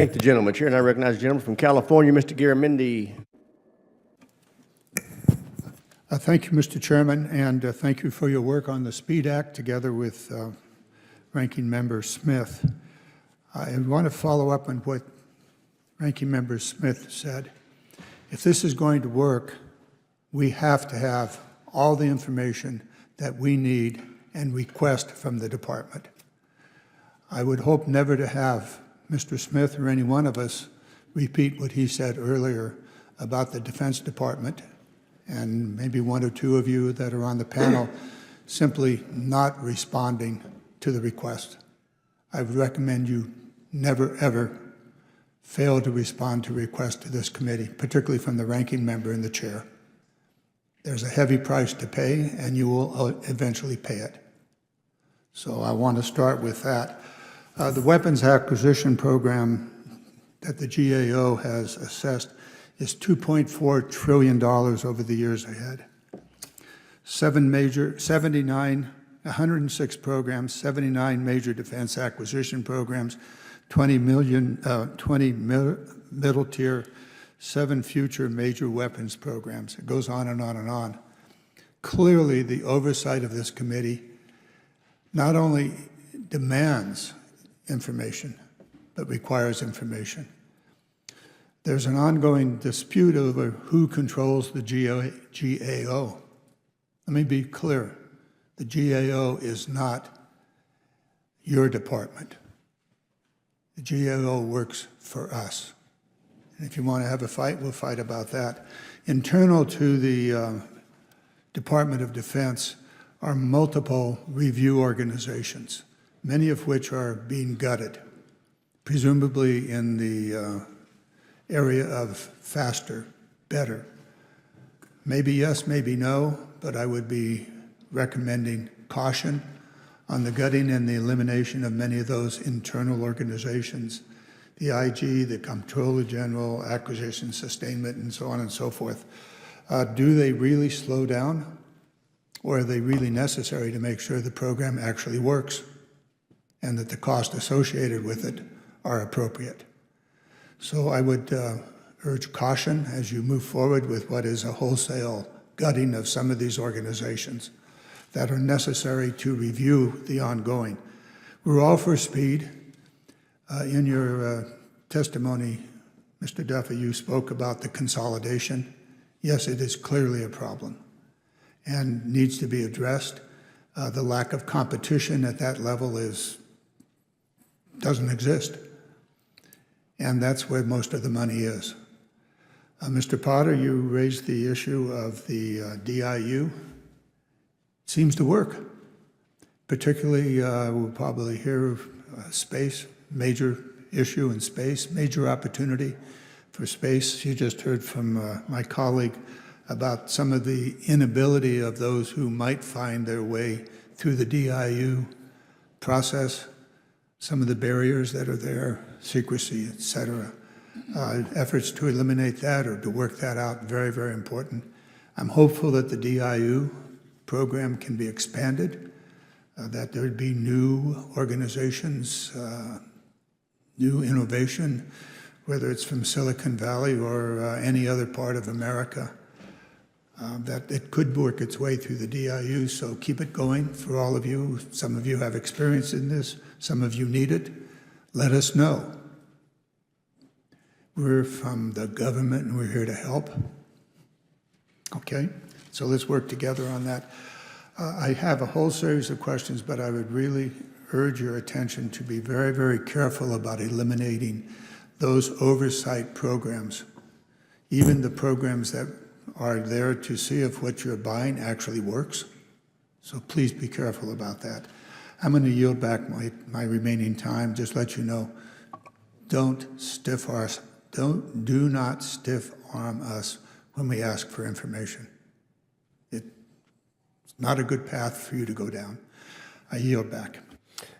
Thank the gentleman. Chair, and I recognize the gentleman from California, Mr. Garamendi. Thank you, Mr. Chairman, and thank you for your work on the SPEED Act together with Ranking Member Smith. I want to follow up on what Ranking Member Smith said. If this is going to work, we have to have all the information that we need and request from the department. I would hope never to have Mr. Smith or any one of us repeat what he said earlier about the Defense Department, and maybe one or two of you that are on the panel simply not responding to the request. I would recommend you never, ever fail to respond to requests to this committee, particularly from the ranking member and the chair. There's a heavy price to pay, and you will eventually pay it. So I want to start with that. The weapons acquisition program that the GAO has assessed is $2.4 trillion over the years ahead. 106 programs, 79 major defense acquisition programs, 20 middle tier, 7 future major weapons programs. It goes on and on and on. Clearly, the oversight of this committee not only demands information, but requires information. There's an ongoing dispute over who controls the GAO. Let me be clear. The GAO is not your department. The GAO works for us. And if you want to have a fight, we'll fight about that. Internal to the Department of Defense are multiple review organizations, many of which are being gutted, presumably in the area of faster, better. Maybe yes, maybe no, but I would be recommending caution on the gutting and the elimination of many of those internal organizations, the IG, the Comptroller General, Acquisition, Sustainment, and so on and so forth. Do they really slow down, or are they really necessary to make sure the program actually works and that the costs associated with it are appropriate? So I would urge caution as you move forward with what is a wholesale gutting of some of these organizations that are necessary to review the ongoing. We're all for speed. In your testimony, Mr. Duffy, you spoke about the consolidation. Yes, it is clearly a problem and needs to be addressed. The lack of competition at that level doesn't exist. And that's where most of the money is. Mr. Potter, you raised the issue of the DIU. It seems to work. Particularly, we'll probably hear space, major issue in space, major opportunity for space. You just heard from my colleague about some of the inability of those who might find their way through the DIU process, some of the barriers that are there, secrecy, et cetera. Efforts to eliminate that or to work that out, very, very important. I'm hopeful that the DIU program can be expanded, that there would be new organizations, new innovation, whether it's from Silicon Valley or any other part of America, that it could work its way through the DIU, so keep it going for all of you. Some of you have experience in this, some of you need it. Let us know. We're from the government and we're here to help. Okay, so let's work together on that. I have a whole series of questions, but I would really urge your attention to be very, very careful about eliminating those oversight programs, even the programs that are there to see if what you're buying actually works. So please be careful about that. I'm going to yield back my remaining time. Just let you know, do not stiff arm us when we ask for information. It's not a good path for you to go down. I yield back.